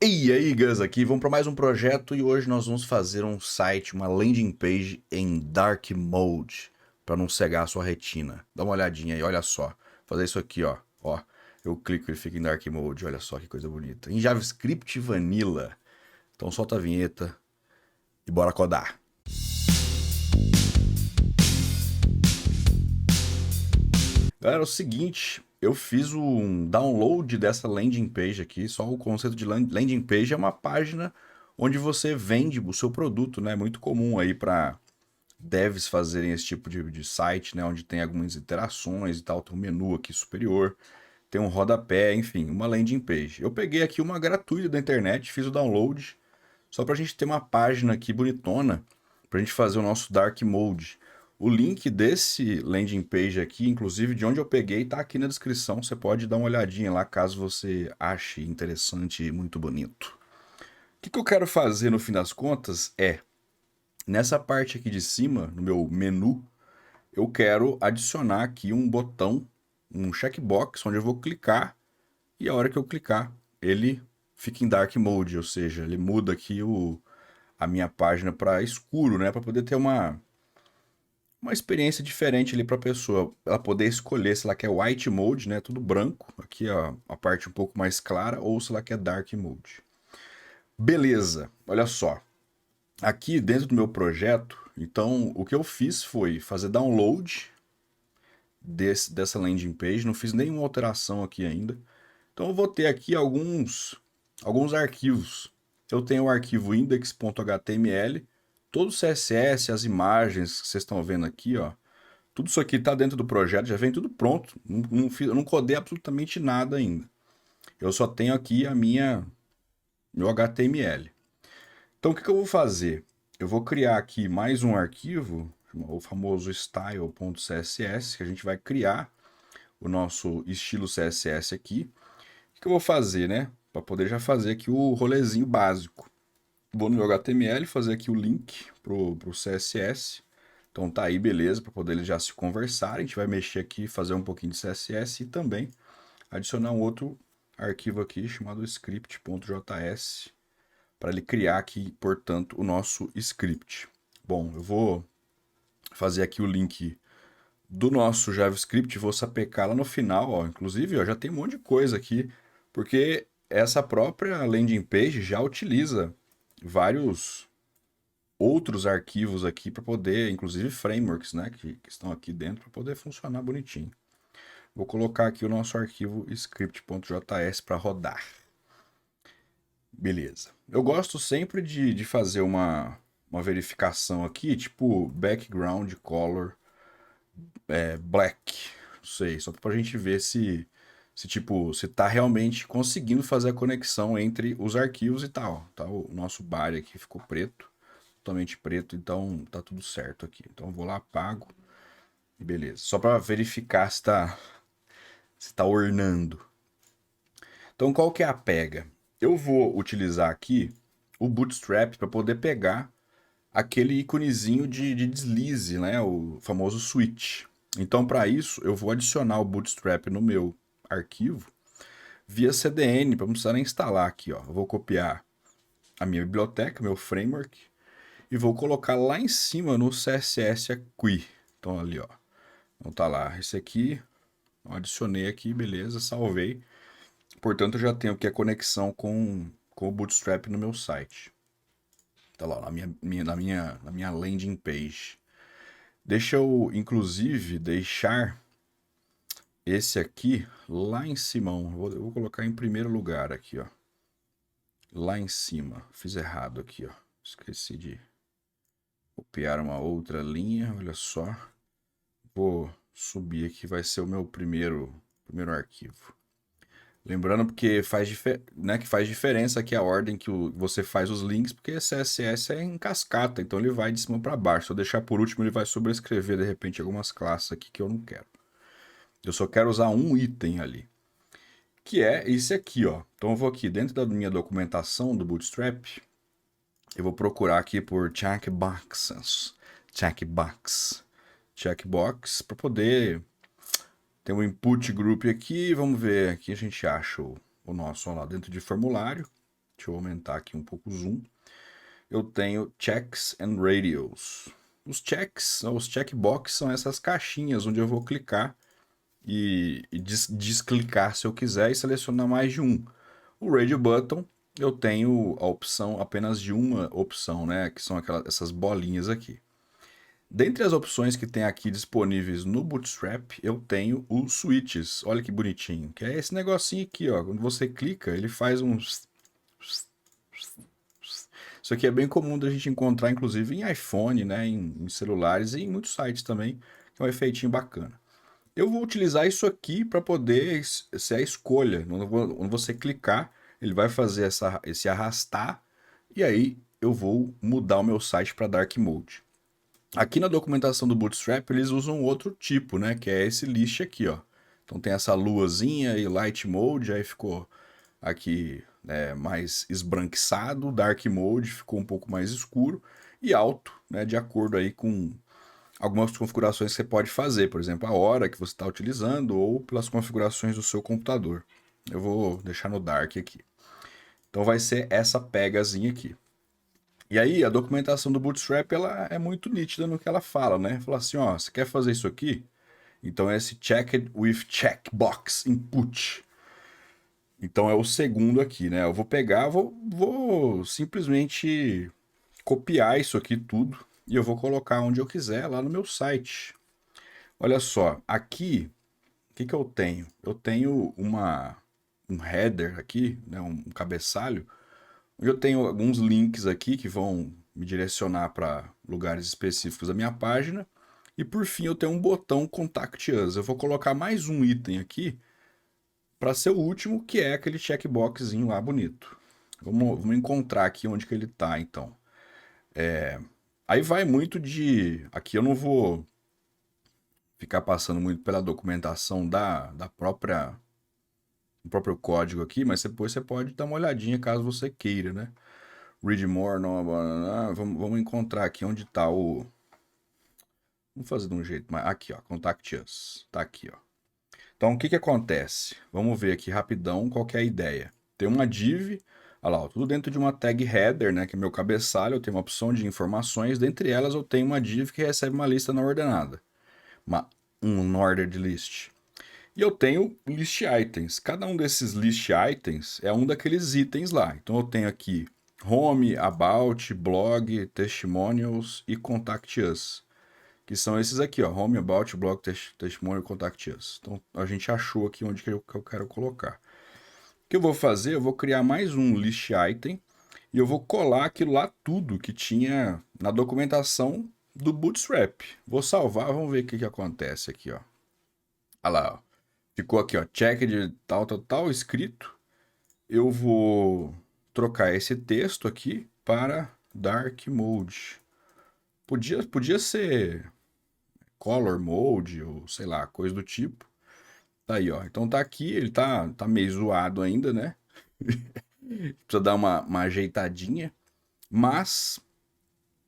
E aí, Gus aqui, vamos para mais um projeto e hoje nós vamos fazer um site, uma landing page em Dark Mode, para não cegar a sua retina. Dá uma olhadinha aí, olha só. Fazer isso aqui, ó. Ó, eu clico e ele fica em Dark Mode, olha só que coisa bonita. Em JavaScript Vanilla. Então solta a vinheta e bora codar. Galera, é o seguinte, eu fiz um download dessa landing page aqui, só o conceito de landing page é uma página onde você vende o seu produto, né? Muito comum aí para devs fazerem esse tipo de site, né? Onde tem algumas interações e tal, tem um menu aqui superior, tem um rodapé, enfim, uma landing page. Eu peguei aqui uma gratuita da internet, fiz o download, só para a gente ter uma página aqui bonitona, para a gente fazer o nosso Dark Mode. O link desse landing page aqui, inclusive de onde eu peguei, tá aqui na descrição. Você pode dar uma olhadinha lá caso você ache interessante e muito bonito. O que eu quero fazer no fim das contas é, nessa parte aqui de cima, no meu menu, eu quero adicionar aqui um botão, um checkbox, onde eu vou clicar e a hora que eu clicar, ele fica em Dark Mode, ou seja, ele muda aqui a minha página para escuro, né, para poder ter uma experiência diferente ali para a pessoa, ela poder escolher se ela quer white mode, né, tudo branco, aqui a parte um pouco mais clara, ou se ela quer dark mode. Beleza, olha só. Aqui dentro do meu projeto, então o que eu fiz foi fazer download dessa landing page, não fiz nenhuma alteração aqui ainda. Então eu vou ter aqui alguns arquivos. Eu tenho o arquivo index.html, todo o CSS, as imagens que vocês estão vendo aqui, ó. Tudo isso aqui está dentro do projeto, já vem tudo pronto. Eu não codei absolutamente nada ainda. Eu só tenho aqui meu HTML. Então o que eu vou fazer? Eu vou criar aqui mais um arquivo, o famoso style.css, que a gente vai criar o nosso estilo CSS aqui. O que eu vou fazer, né? Para poder já fazer aqui o rolezinho básico. Vou no meu HTML, fazer aqui o link pro CSS. Então tá aí, beleza, para poder eles já se conversarem. A gente vai mexer aqui, fazer um pouquinho de CSS e também adicionar um outro arquivo aqui chamado script.js para ele criar aqui, portanto, o nosso script. Bom, eu vou fazer aqui o link do nosso JavaScript, vou sapecar lá no final, ó. Inclusive, ó, já tem um monte de coisa aqui, porque essa própria landing page já utiliza vários outros arquivos aqui para poder, inclusive frameworks, né, que estão aqui dentro para poder funcionar bonitinho. Vou colocar aqui o nosso arquivo script.js para rodar. Beleza. Eu gosto sempre de fazer uma verificação aqui, tipo background color black. Não sei, só pra gente ver se tá realmente conseguindo fazer a conexão entre os arquivos e tal. Tá? O nosso body aqui ficou preto, totalmente preto, então tá tudo certo aqui. Então eu vou lá, apago e beleza. Só para verificar se tá ornando. Então qual que é a pega? Eu vou utilizar aqui o Bootstrap para poder pegar aquele íconezinho de deslize, né? O famoso switch. Então, para isso, eu vou adicionar o Bootstrap no meu arquivo via CDN, para não precisar nem instalar aqui. Ó. Eu vou copiar a minha biblioteca, meu framework, e vou colocar lá em cima no CSS aqui. Então, ali, ó. Então, tá lá. Esse aqui, eu adicionei aqui, beleza, salvei. Portanto, eu já tenho aqui a conexão com o Bootstrap no meu site. Tá lá, na minha landing page. Deixa eu, inclusive, deixar esse aqui lá em cima. Eu vou colocar em primeiro lugar aqui, ó. Lá em cima. Fiz errado aqui, ó. Esqueci de copiar uma outra linha. Olha só. Vou subir aqui, vai ser o meu primeiro arquivo. Lembrando porque né, que faz diferença aqui a ordem que você faz os links, porque CSS é em cascata, então ele vai de cima para baixo. Se eu deixar por último, ele vai sobrescrever de repente algumas classes aqui que eu não quero. Eu só quero usar um item ali, que é esse aqui, ó. Então eu vou aqui dentro da minha documentação do Bootstrap, eu vou procurar aqui por checkbox para poder ter um input group aqui. Vamos ver, aqui a gente acha o nosso, ó lá, dentro de formulário. Deixa eu aumentar aqui um pouco o zoom. Eu tenho checks and radios. Os checks, os checkbox são essas caixinhas onde eu vou clicar e desclicar se eu quiser e selecionar mais de um. O radio button, eu tenho a opção apenas de uma opção, né? Que são essas bolinhas aqui. Dentre as opções que tem aqui disponíveis no Bootstrap, eu tenho os switches. Olha que bonitinho. Que é esse negocinho aqui, ó. Quando você clica, ele faz um... Isso aqui é bem comum da gente encontrar, inclusive, em iPhone, né? Em celulares e em muitos sites também. Que é um efeitinho bacana. Eu vou utilizar isso aqui para poder ser a escolha. Quando você clicar, ele vai fazer esse arrastar. E aí eu vou mudar o meu site para Dark Mode. Aqui na documentação do Bootstrap, eles usam outro tipo, né? Que é esse list aqui, ó. Então tem essa luazinha e Light Mode, aí ficou aqui mais esbranquiçado, Dark Mode ficou um pouco mais escuro e alto, né? De acordo aí com algumas configurações que você pode fazer, por exemplo, a hora que você está utilizando ou pelas configurações do seu computador. Eu vou deixar no Dark aqui. Então vai ser essa pegazinha aqui. E aí, a documentação do Bootstrap, ela é muito nítida no que ela fala, né? Fala assim, ó, você quer fazer isso aqui? Então é esse checked with checkbox input. Então é o segundo aqui, né? Eu vou pegar, vou simplesmente copiar isso aqui tudo e eu vou colocar onde eu quiser lá no meu site. Olha só, aqui, o que eu tenho? Eu tenho um header aqui, né? Um cabeçalho, eu tenho alguns links aqui que vão me direcionar para lugares específicos da minha página. E por fim eu tenho um botão Contact Us. Eu vou colocar mais um item aqui para ser o último, que é aquele checkboxzinho lá bonito. Vamos encontrar aqui onde que ele está, então. Aí vai muito de... Aqui eu não vou ficar passando muito pela documentação da própria... do próprio código aqui, mas depois você pode dar uma olhadinha caso você queira, né? Read more, no, vamos encontrar aqui onde está o... Vamos fazer de um jeito mais... Aqui, ó, Contact Us. Tá aqui, ó. Então, o que que acontece? Vamos ver aqui rapidão qual que é a ideia. Tem uma div, olha lá, ó, tudo dentro de uma tag header, né, que é meu cabeçalho, eu tenho uma opção de informações, dentre elas eu tenho uma div que recebe uma lista não ordenada, um ordered list. E eu tenho list items. Cada um desses list items é um daqueles itens lá. Então eu tenho aqui home, about, blog, testimonials e contact us. Que são esses aqui, ó, home, about, blog, testimonial e contact us. Então a gente achou aqui onde que eu quero colocar. O que eu vou fazer? Eu vou criar mais um list item e eu vou colar aquilo lá tudo que tinha na documentação do Bootstrap. Vou salvar, vamos ver o que acontece aqui, ó. Olha lá, ó. Ficou aqui, ó, check de tal, escrito. Eu vou trocar esse texto aqui para Dark Mode. Podia ser Color Mode ou sei lá, coisa do tipo. Tá aí, ó. Então tá aqui, ele tá meio zoado ainda, né? Precisa dar uma ajeitadinha. Mas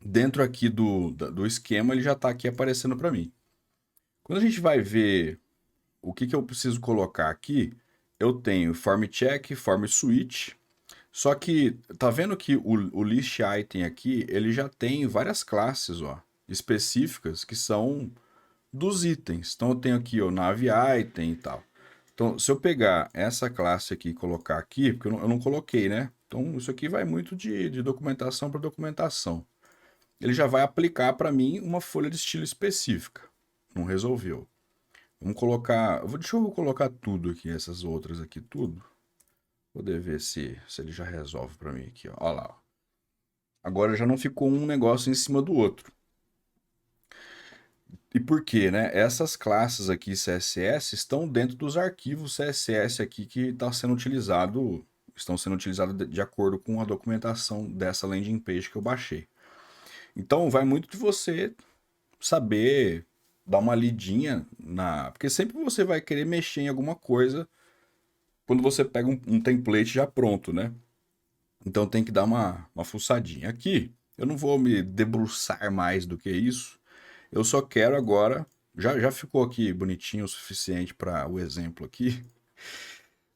dentro aqui do esquema ele já tá aqui aparecendo para mim. Quando a gente vai ver o que eu preciso colocar aqui, eu tenho form check, form switch. Só que tá vendo que o list item aqui, ele já tem várias classes, ó, específicas que são dos itens. Então eu tenho aqui o nave item e tal. Então, se eu pegar essa classe aqui e colocar aqui, porque eu não coloquei, né? Então, isso aqui vai muito de documentação para documentação. Ele já vai aplicar para mim uma folha de estilo específica. Não resolveu. Vamos colocar... Deixa eu colocar tudo aqui, essas outras aqui, tudo. Poder ver se ele já resolve para mim aqui, ó. Olha lá. Ó. Agora já não ficou um negócio em cima do outro. E por quê, né? Essas classes aqui CSS estão dentro dos arquivos CSS aqui que estão sendo utilizados de acordo com a documentação dessa landing page que eu baixei. Então vai muito de você saber dar uma lidinha porque sempre você vai querer mexer em alguma coisa quando você pega um template já pronto, né? Então tem que dar uma fuçadinha. Aqui eu não vou me debruçar mais do que isso. Eu só quero agora, já ficou aqui bonitinho o suficiente para o exemplo aqui.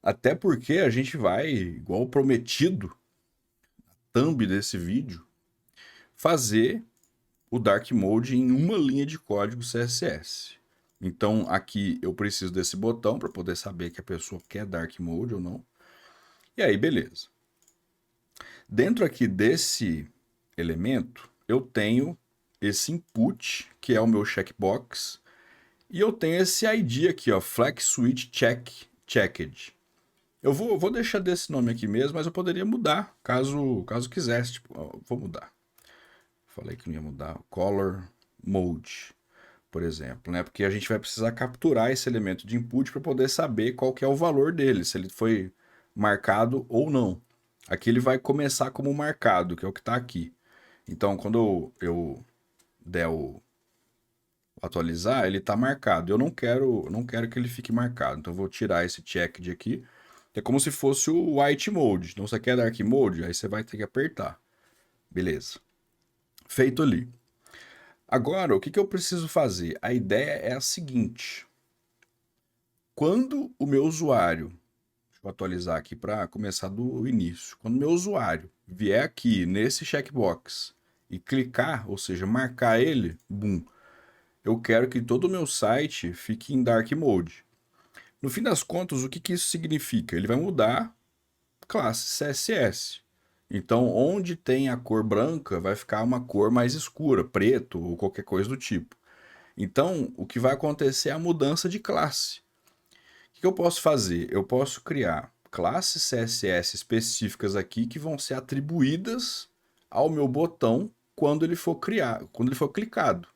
Até porque a gente vai, igual prometido, thumb desse vídeo, fazer o Dark Mode em uma linha de código CSS. Então aqui eu preciso desse botão para poder saber que a pessoa quer Dark Mode ou não. E aí, beleza. Dentro aqui desse elemento, eu tenho esse input, que é o meu checkbox, e eu tenho esse ID aqui, ó, Flex Switch Checked. Eu vou deixar desse nome aqui mesmo, mas eu poderia mudar, caso quisesse. Tipo, ó, vou mudar. Falei que não ia mudar. Color Mode, por exemplo, né? Porque a gente vai precisar capturar esse elemento de input para poder saber qual que é o valor dele, se ele foi marcado ou não. Aqui ele vai começar como marcado, que é o que está aqui. Então, quando eu der o atualizar, ele está marcado. Eu não quero que ele fique marcado. Então, eu vou tirar esse check de aqui. É como se fosse o white mode. Então, você quer dark mode? Aí você vai ter que apertar. Beleza. Feito ali. Agora, o que eu preciso fazer? A ideia é a seguinte. Quando o meu usuário, deixa eu atualizar aqui para começar do início. Quando o meu usuário vier aqui nesse checkbox e clicar, ou seja, marcar ele, boom, eu quero que todo o meu site fique em dark mode. No fim das contas, o que isso significa? Ele vai mudar classe CSS. Então, onde tem a cor branca, vai ficar uma cor mais escura, preto ou qualquer coisa do tipo. Então, o que vai acontecer é a mudança de classe. O que eu posso fazer? Eu posso criar classes CSS específicas aqui que vão ser atribuídas ao meu botão quando ele for clicado.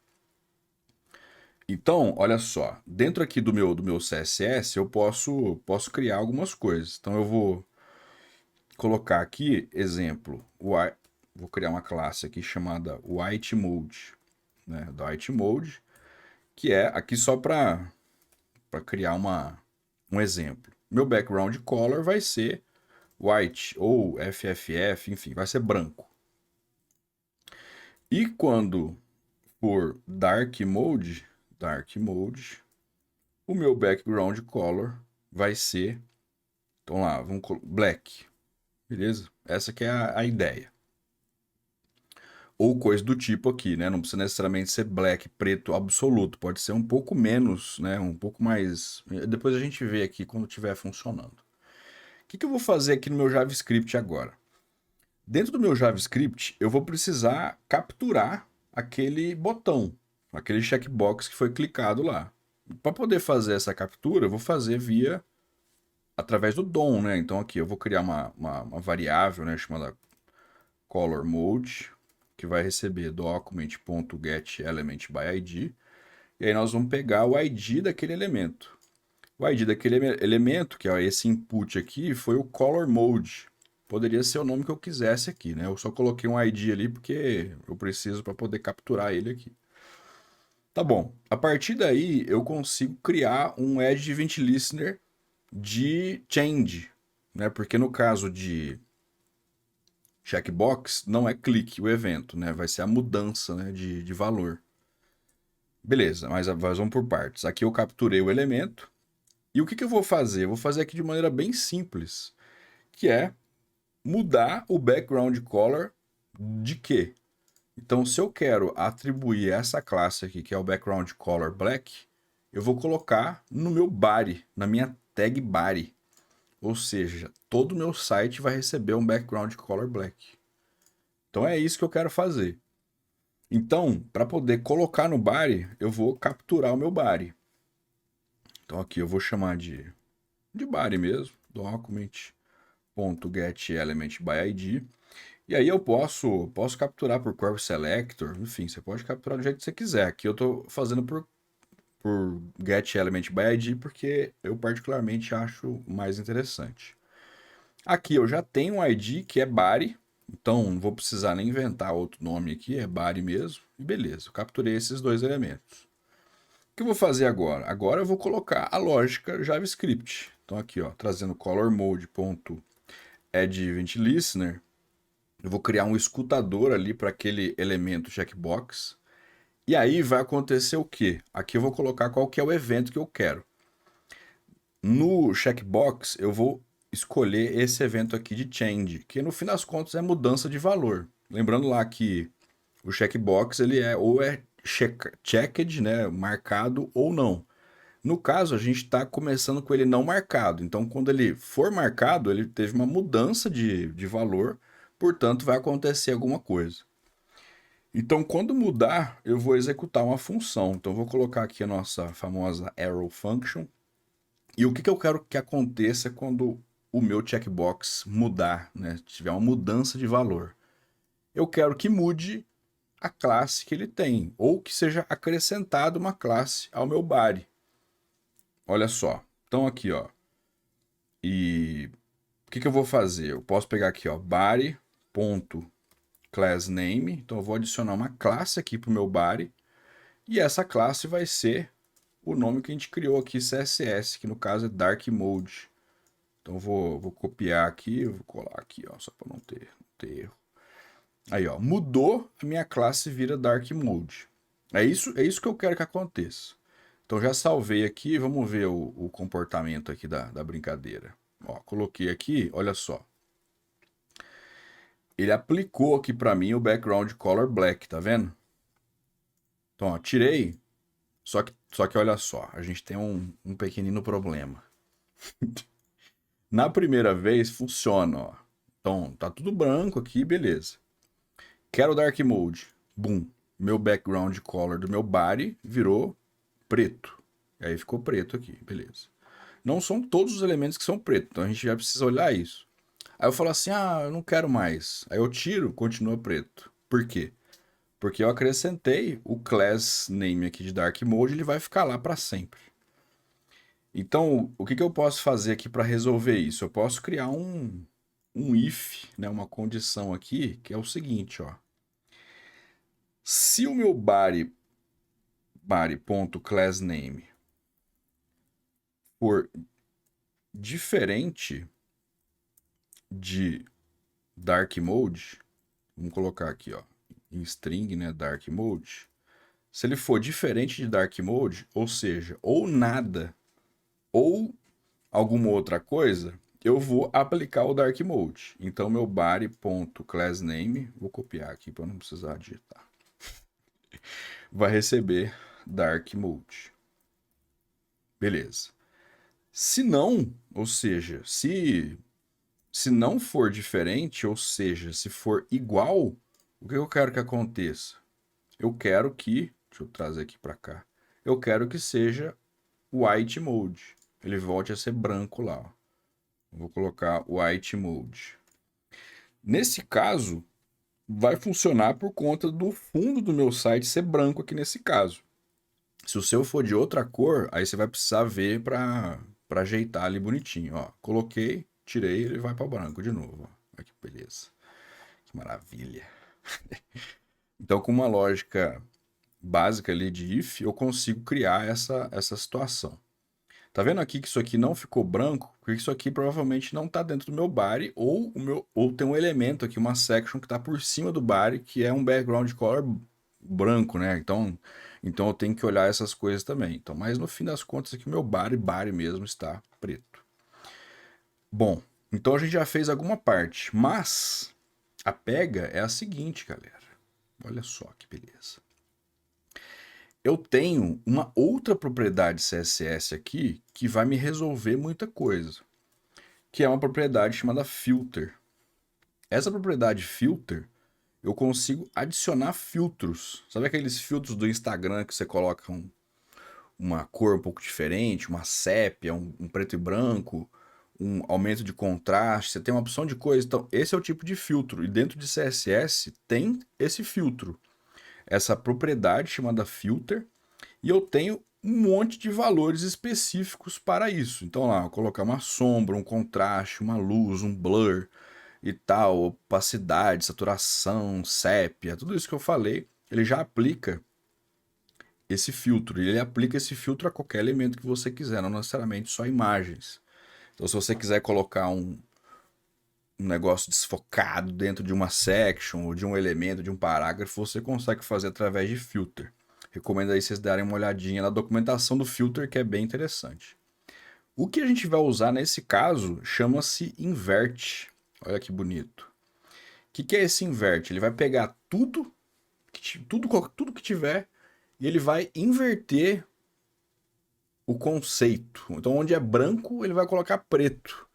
Então, olha só, dentro aqui do meu CSS eu posso criar algumas coisas. Então eu vou colocar aqui, exemplo, vou criar uma classe aqui chamada White Mode, né, da White Mode, que é aqui só para criar um exemplo. Meu background color vai ser white ou FFF, enfim, vai ser branco. E quando for dark mode, o meu background color vai ser, então lá, vamos black, beleza? Essa que é a ideia. Ou coisa do tipo aqui, né? Não precisa necessariamente ser black, preto absoluto. Pode ser um pouco menos, né? Um pouco mais. Depois a gente vê aqui quando estiver funcionando. O que eu vou fazer aqui no meu JavaScript agora? Dentro do meu JavaScript, eu vou precisar capturar aquele botão, aquele checkbox que foi clicado lá. Para poder fazer essa captura, eu vou fazer através do DOM, né? Então aqui eu vou criar uma variável, né, chamada color mode, que vai receber document.getElementById, e aí nós vamos pegar o ID daquele elemento. O ID daquele elemento, que é esse input aqui, foi o color mode. Poderia ser o nome que eu quisesse aqui, né? Eu só coloquei um ID ali porque eu preciso para poder capturar ele aqui. Tá bom. A partir daí, eu consigo criar um Edge Event Listener de change, né? Porque no caso de checkbox, não é clique o evento, né? Vai ser a mudança, né, de valor. Beleza, mas vamos por partes. Aqui eu capturei o elemento. E o que eu vou fazer? Eu vou fazer aqui de maneira bem simples, que é mudar o background color de quê? Então, se eu quero atribuir essa classe aqui, que é o background color black, eu vou colocar no meu body, na minha tag body. Ou seja, todo o meu site vai receber um background color black. Então é isso que eu quero fazer. Então, para poder colocar no body, eu vou capturar o meu body. Então aqui eu vou chamar de body mesmo, document.getElementById. E aí eu posso capturar por Query Selector, enfim, você pode capturar do jeito que você quiser. Aqui eu estou fazendo por getElementById porque eu particularmente acho mais interessante. Aqui eu já tenho um ID que é body, então não vou precisar nem inventar outro nome aqui, é body mesmo. E beleza, eu capturei esses dois elementos. O que eu vou fazer agora? Agora eu vou colocar a lógica JavaScript. Então aqui, ó, trazendo colorMode.addEventListener, eu vou criar um escutador ali para aquele elemento checkbox. E aí vai acontecer o quê? Aqui eu vou colocar qual que é o evento que eu quero. No checkbox, eu vou escolher esse evento aqui de change, que no fim das contas é mudança de valor. Lembrando lá que o checkbox ele é checked, né, marcado ou não. No caso, a gente está começando com ele não marcado. Então, quando ele for marcado, ele teve uma mudança de valor, portanto, vai acontecer alguma coisa. Então, quando mudar, eu vou executar uma função. Então, eu vou colocar aqui a nossa famosa arrow function. E o que eu quero que aconteça quando o meu checkbox mudar, né? Tiver uma mudança de valor. Eu quero que mude a classe que ele tem, ou que seja acrescentada uma classe ao meu body. Olha só. Então aqui, ó. E o que eu vou fazer? Eu posso pegar aqui, ó, body.className. Então eu vou adicionar uma classe aqui pro meu body. E essa classe vai ser o nome que a gente criou aqui, CSS, que no caso é Dark Mode. Então vou copiar aqui, vou colar aqui, ó, só para não ter erro. Aí, ó, mudou, a minha classe vira Dark Mode. É isso que eu quero que aconteça. Então já salvei aqui, vamos ver o comportamento aqui da brincadeira. Ó, coloquei aqui, olha só. Ele aplicou aqui para mim o background color black, tá vendo? Então, ó, tirei, só que olha só, a gente tem um pequenino problema. Na primeira vez funciona, ó. Então, tá tudo branco aqui, beleza. Quero Dark Mode. Boom. Meu background color do meu body virou preto. E aí ficou preto aqui, beleza. Não são todos os elementos que são pretos, então a gente já precisa olhar isso. Aí eu falo assim, eu não quero mais. Aí eu tiro, continua preto. Por quê? Porque eu acrescentei o class name aqui de Dark Mode, ele vai ficar lá para sempre. Então, o que eu posso fazer aqui para resolver isso? Eu posso criar um if, né, uma condição aqui, que é o seguinte, ó. Se o meu body.className for diferente de Dark Mode, vamos colocar aqui, ó, em string, né, Dark Mode. Se ele for diferente de Dark Mode, ou seja, ou nada, ou alguma outra coisa, eu vou aplicar o Dark Mode. Então, meu body.className, vou copiar aqui para não precisar digitar, vai receber Dark Mode. Beleza. Se não, ou seja, se não for diferente, ou seja, se for igual, o que eu quero que aconteça? Eu quero que, deixa eu trazer aqui para cá, eu quero que seja white mode. Ele volte a ser branco lá. Ó. Vou colocar white mode. Nesse caso, vai funcionar por conta do fundo do meu site ser branco aqui nesse caso. Se o seu for de outra cor, aí você vai precisar ver para ajeitar ali bonitinho. Ó, coloquei, tirei, ele vai para branco de novo. Ó. Olha que beleza. Que maravilha. Então, com uma lógica básica ali de if, eu consigo criar essa situação. Tá vendo aqui que isso aqui não ficou branco? Porque isso aqui provavelmente não está dentro do meu body, ou tem um elemento aqui, uma section que está por cima do body, que é um background color branco, né? Então eu tenho que olhar essas coisas também. Então, mas no fim das contas aqui o meu body mesmo está preto. Bom, então a gente já fez alguma parte, mas a pega é a seguinte, galera. Olha só que beleza. Eu tenho uma outra propriedade CSS aqui que vai me resolver muita coisa, que é uma propriedade chamada filter. Essa propriedade filter, eu consigo adicionar filtros. Sabe aqueles filtros do Instagram que você coloca uma cor um pouco diferente, uma sépia, um preto e branco, um aumento de contraste, você tem uma opção de coisa. Então, esse é o tipo de filtro. E dentro de CSS tem esse filtro, essa propriedade chamada filter, e eu tenho um monte de valores específicos para isso. Então lá, eu vou colocar uma sombra, um contraste, uma luz, um blur e tal, opacidade, saturação, sépia, tudo isso que eu falei, ele já aplica esse filtro. E ele aplica esse filtro a qualquer elemento que você quiser, não necessariamente só imagens. Então se você quiser colocar um negócio desfocado dentro de uma section ou de um elemento, de um parágrafo, você consegue fazer através de filter. Recomendo aí vocês darem uma olhadinha na documentação do filter, que é bem interessante. O que a gente vai usar nesse caso chama-se invert. Olha que bonito. O que é esse invert? Ele vai pegar tudo que tiver e ele vai inverter o conceito. Então, onde é branco, ele vai colocar preto.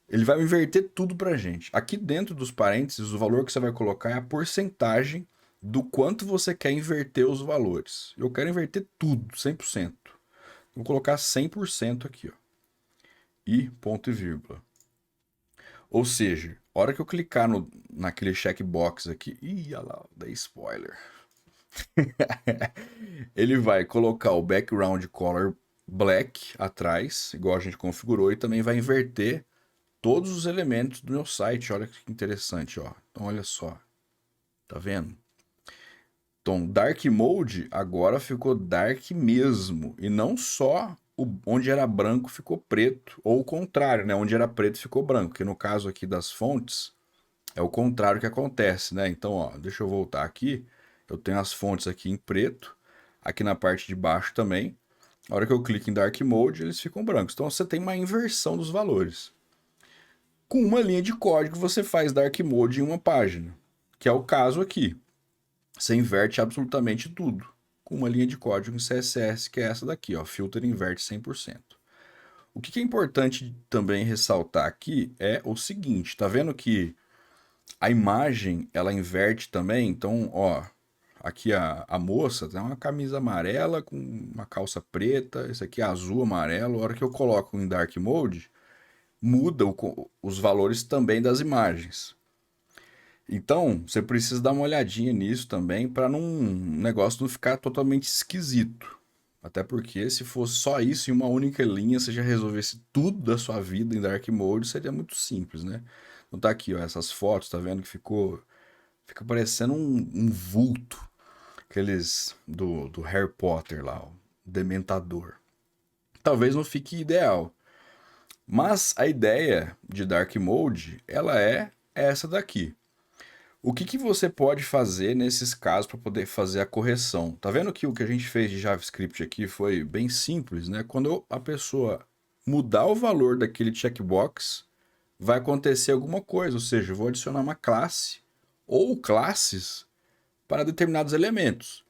Ele vai inverter tudo pra gente. Aqui dentro dos parênteses, o valor que você vai colocar é a porcentagem do quanto você quer inverter os valores. Eu quero inverter tudo, 100%. Vou colocar 100% aqui, ó. E ponto e vírgula. Ou seja, a hora que eu clicar naquele checkbox aqui... Ih, olha lá, dei spoiler. Ele vai colocar o background color black atrás, igual a gente configurou, e também vai inverter todos os elementos do meu site. Olha que interessante, ó. Então, olha só. Tá vendo? Então, Dark Mode agora ficou dark mesmo. E não só onde era branco ficou preto. Ou o contrário, né? Onde era preto ficou branco. Que no caso aqui das fontes, é o contrário que acontece, né? Então, ó, deixa eu voltar aqui. Eu tenho as fontes aqui em preto. Aqui na parte de baixo também. A hora que eu clico em Dark Mode, eles ficam brancos. Então, você tem uma inversão dos valores. Com uma linha de código, você faz Dark Mode em uma página. Que é o caso aqui. Você inverte absolutamente tudo com uma linha de código em CSS, que é essa daqui, ó, filter inverte 100%. O que é importante também ressaltar aqui é o seguinte, tá vendo que a imagem, ela inverte também? Então, ó, aqui a moça tem uma camisa amarela com uma calça preta, esse aqui é azul, amarelo. A hora que eu coloco em Dark Mode, muda os valores também das imagens. Então, você precisa dar uma olhadinha nisso também para um negócio não ficar totalmente esquisito. Até porque se fosse só isso em uma única linha, você já resolvesse tudo da sua vida em Dark Mode, seria muito simples, né? Então tá aqui, ó, essas fotos, tá vendo que fica parecendo um vulto, aqueles do Harry Potter lá, o Dementador. Talvez não fique ideal, mas a ideia de Dark Mode, ela é essa daqui. O que você pode fazer nesses casos para poder fazer a correção? Tá vendo que o que a gente fez de JavaScript aqui foi bem simples, né? Quando a pessoa mudar o valor daquele checkbox, vai acontecer alguma coisa, ou seja, eu vou adicionar uma classe ou classes para determinados elementos.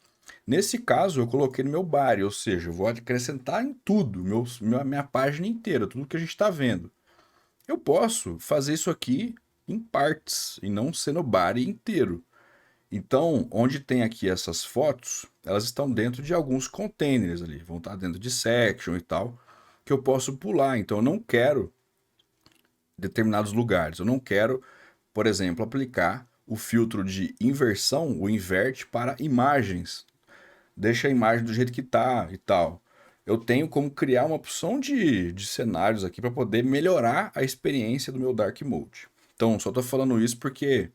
Nesse caso, eu coloquei no meu body, ou seja, eu vou acrescentar em tudo, minha página inteira, tudo que a gente está vendo. Eu posso fazer isso aqui em partes e não ser no body inteiro. Então, onde tem aqui essas fotos, elas estão dentro de alguns containers ali, vão estar dentro de section e tal, que eu posso pular. Então, eu não quero determinados lugares. Eu não quero, por exemplo, aplicar o filtro de inversão, o invert, para imagens. Deixa a imagem do jeito que está e tal. Eu tenho como criar uma opção de cenários aqui para poder melhorar a experiência do meu Dark Mode. Então, só estou falando isso porque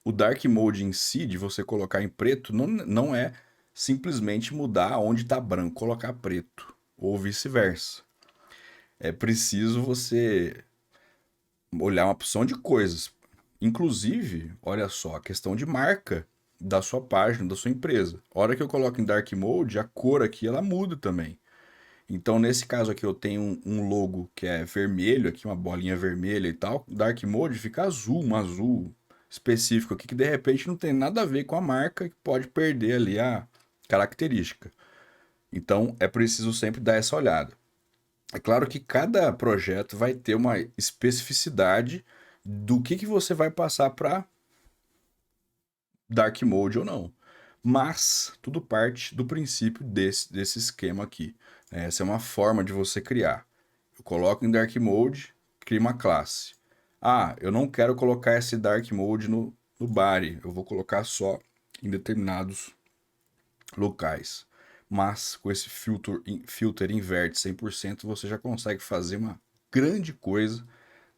o Dark Mode em si, de você colocar em preto, não é simplesmente mudar onde está branco, colocar preto, ou vice-versa. É preciso você olhar uma opção de coisas. Inclusive, olha só, a questão de marca da sua página, da sua empresa. A hora que eu coloco em Dark Mode, a cor aqui ela muda também. Então, nesse caso aqui, eu tenho um logo que é vermelho, aqui uma bolinha vermelha e tal. Dark Mode fica azul, um azul específico aqui, que de repente não tem nada a ver com a marca, que pode perder ali a característica. Então, é preciso sempre dar essa olhada. É claro que cada projeto vai ter uma especificidade do que você vai passar para Dark Mode ou não. Mas tudo parte do princípio desse esquema aqui. Essa é uma forma de você criar. Eu coloco em Dark Mode, crio uma classe. Ah, eu não quero colocar esse Dark Mode no body. Eu vou colocar só em determinados locais. Mas com esse filter inverte 100%, você já consegue fazer uma grande coisa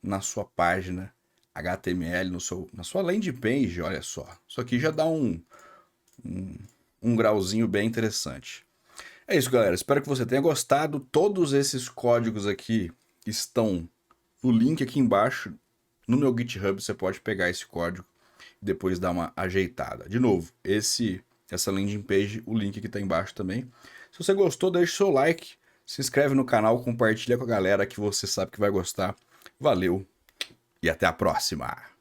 na sua página HTML, na sua landing page, olha só. Isso aqui já dá um grauzinho bem interessante. É isso, galera. Espero que você tenha gostado. Todos esses códigos aqui estão no link aqui embaixo. No meu GitHub você pode pegar esse código e depois dar uma ajeitada. De novo, essa landing page, o link aqui está embaixo também. Se você gostou, deixe seu like. Se inscreve no canal, compartilha com a galera que você sabe que vai gostar. Valeu e até a próxima!